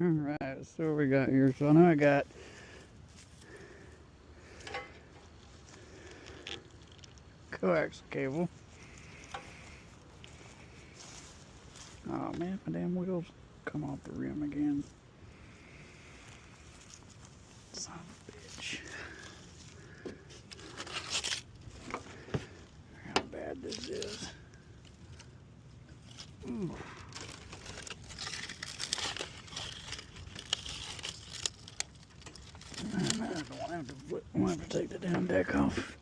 Alright, so what we got here. So I know I got coax cable. Oh man, my damn wheels come off the rim again. Son of a bitch. How bad this is. Ooh. I don't have to take the damn deck off.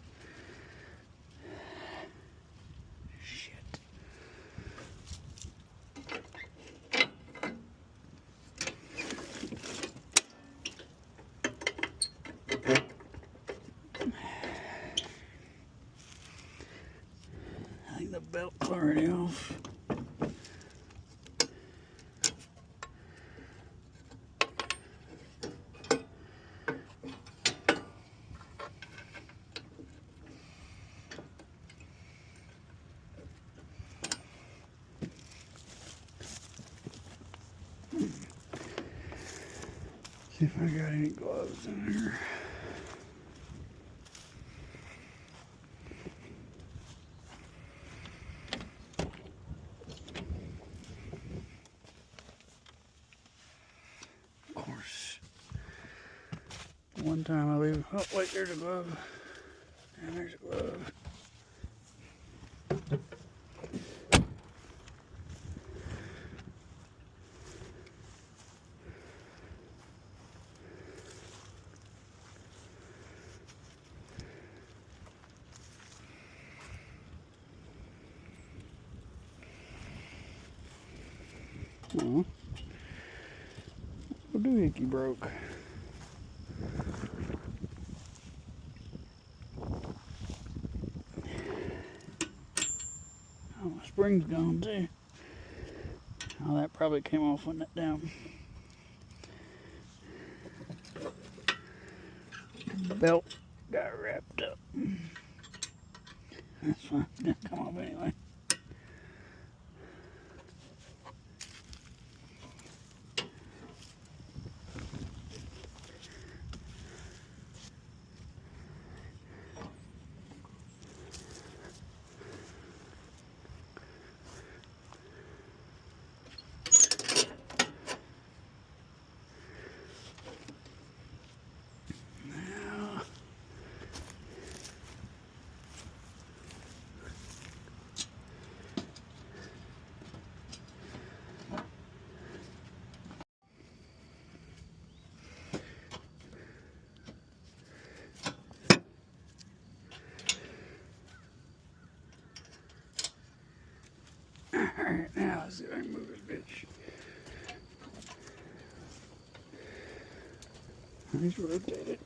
Shit. I think the belt's already off. See if I got any gloves in here. Of course. One time I leave. Oh, wait, there's a glove. And there's a glove. Oh, the doohickey broke. Oh, my spring's gone too. Oh, that probably came off when that down. Belt got wrapped up. That's fine. It's gonna come off anyway. Alright, now let's see if I can move this bitch. Let's rotate it.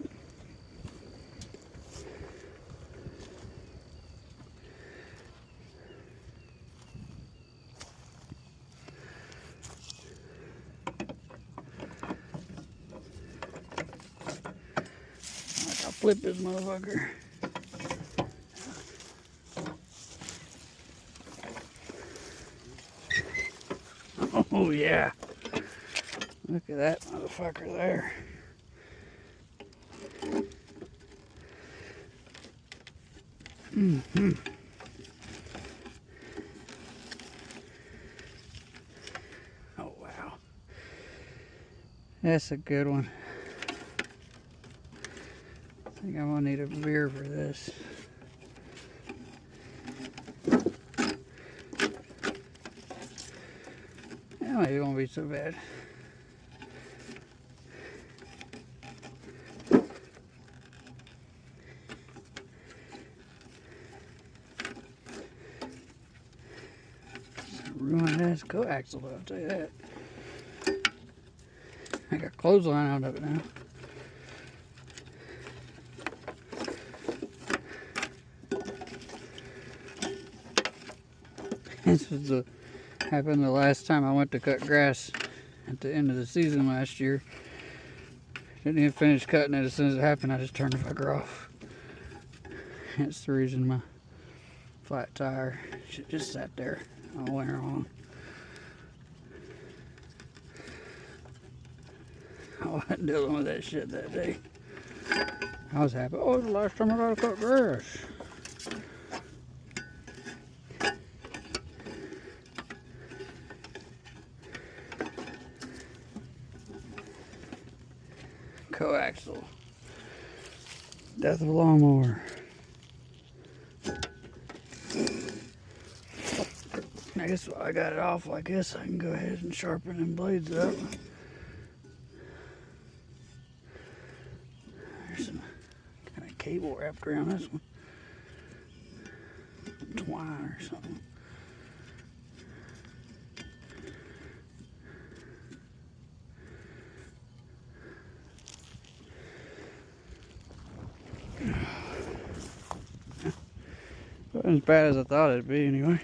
Like I'll flip this motherfucker. Oh yeah. Look at that motherfucker there. Mm-hmm. Oh wow. That's a good one. I think I'm gonna need a veer for this. Yeah, maybe it won't be so bad. Ruined ass coaxial, I'll tell you that. I got clothesline out of it now. This was happened the last time I went to cut grass at the end of the season last year. Didn't even finish cutting it. As soon as it happened, I just turned the fucker off. That's the reason my flat tire just sat there all winter long. I wasn't dealing with that shit that day. I was happy. Oh, the last time I got to cut grass. Coaxial. Death of a lawnmower. I guess while I got it off like this, I can go ahead and sharpen them blades up. There's some kind of cable wrapped around this one. Twine or something. Wasn't as bad as I thought it'd be anyway.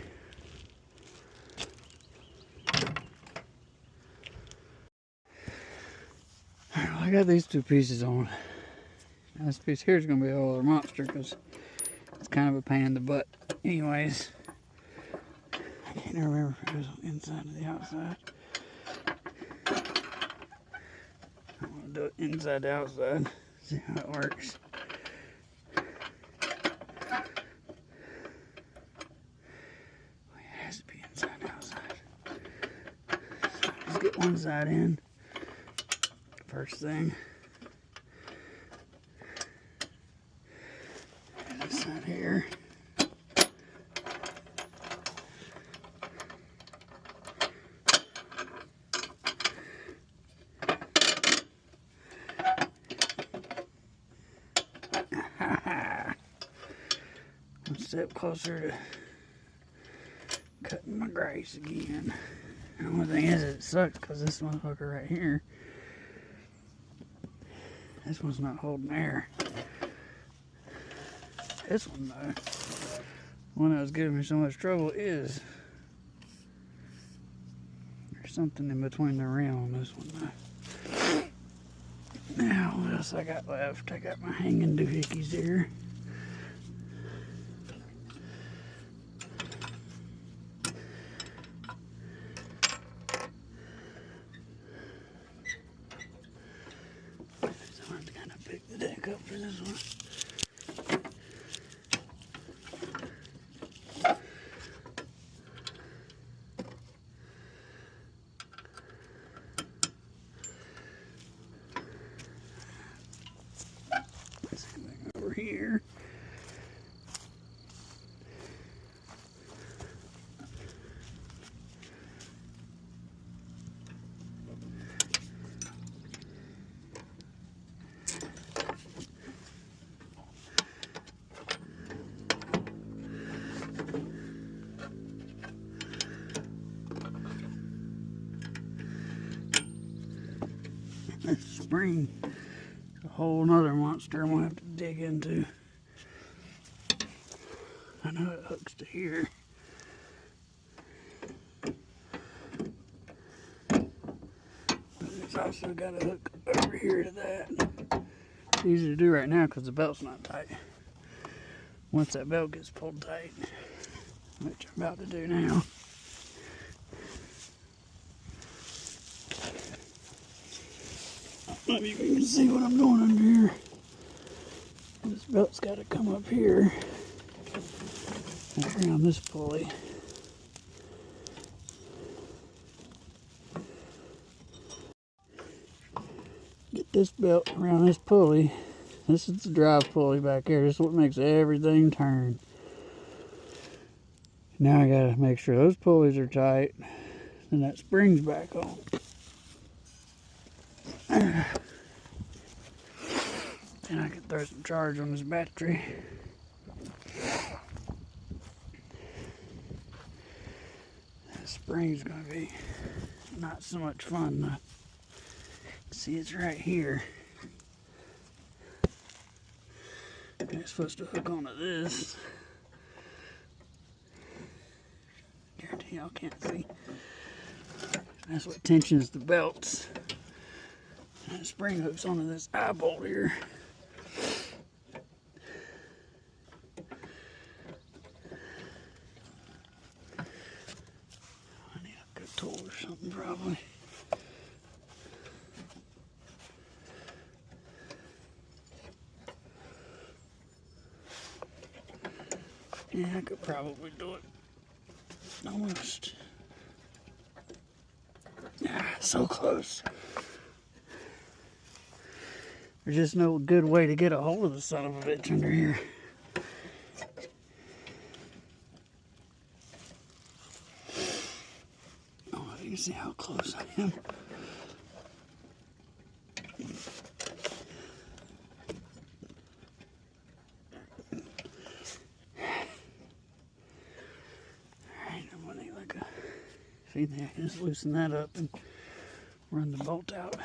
Alright, well, I got these two pieces on. Now this piece here is going to be a whole other monster because it's kind of a pain in the butt. Anyways, I can't remember if it was on the inside or the outside. I'm going to do it inside the outside, see how it works. Get one side in first thing. This side here. One step closer to cutting my grass again. The only thing is, it sucks because this motherfucker right here, this one's not holding air. This one though, the one that was giving me so much trouble is, there's something in between the rim on this one though. Now what else I got left? I got my hanging doohickeys here. Pick the deck up for this one. Same thing over here. This spring, a whole nother monster I'm gonna have to dig into. I know it hooks to here. But it's also got a hook over here to that. It's easy to do right now because the belt's not tight. Once that belt gets pulled tight, which I'm about to do now. Maybe you can see what I'm doing under here. This belt's got to come up here and around this pulley. Get this belt around this pulley. This is the drive pulley back here. This is what makes everything turn. Now I gotta make sure those pulleys are tight and that spring's back on. And I can throw some charge on this battery. That spring's gonna be not so much fun though. See, it's right here. And it's supposed to hook onto this. Guarantee y'all can't see. That's what tensions the belts. And the spring hooks onto this eye bolt here. I need a good tool or something probably. Yeah, I could probably do it. Almost. Ah, so close. There's just no good way to get a hold of the son of a bitch under here. Oh, you can see how close I am. Alright, I'm gonna like a see there, just loosen that up and run the bolt out.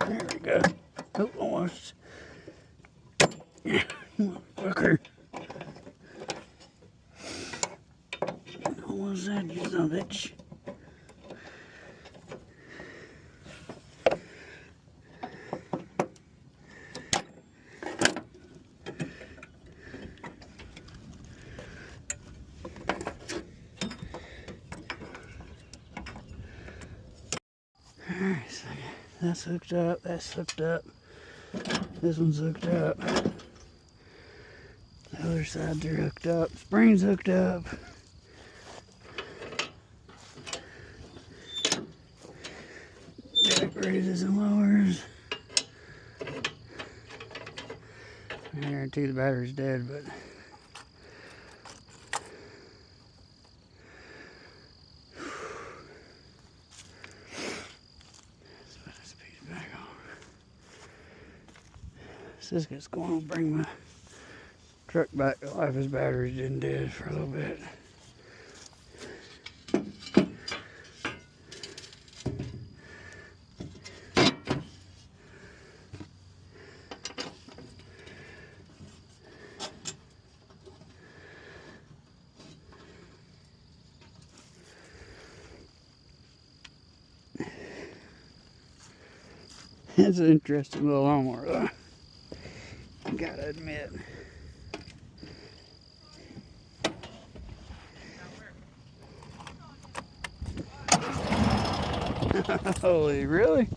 There we go. Oh, almost. Motherfucker. Almost had you, son of a bitch. Alright, so that's hooked up, that's hooked up. This one's hooked up. The other sides are hooked up. Spring's hooked up. Jack raises and lowers. I guarantee the battery's dead, but let's put this piece back on. This is going to bring my truck back to life. His battery's been dead for a little bit. It's an interesting little lawnmower though, I gotta admit. Holy, really?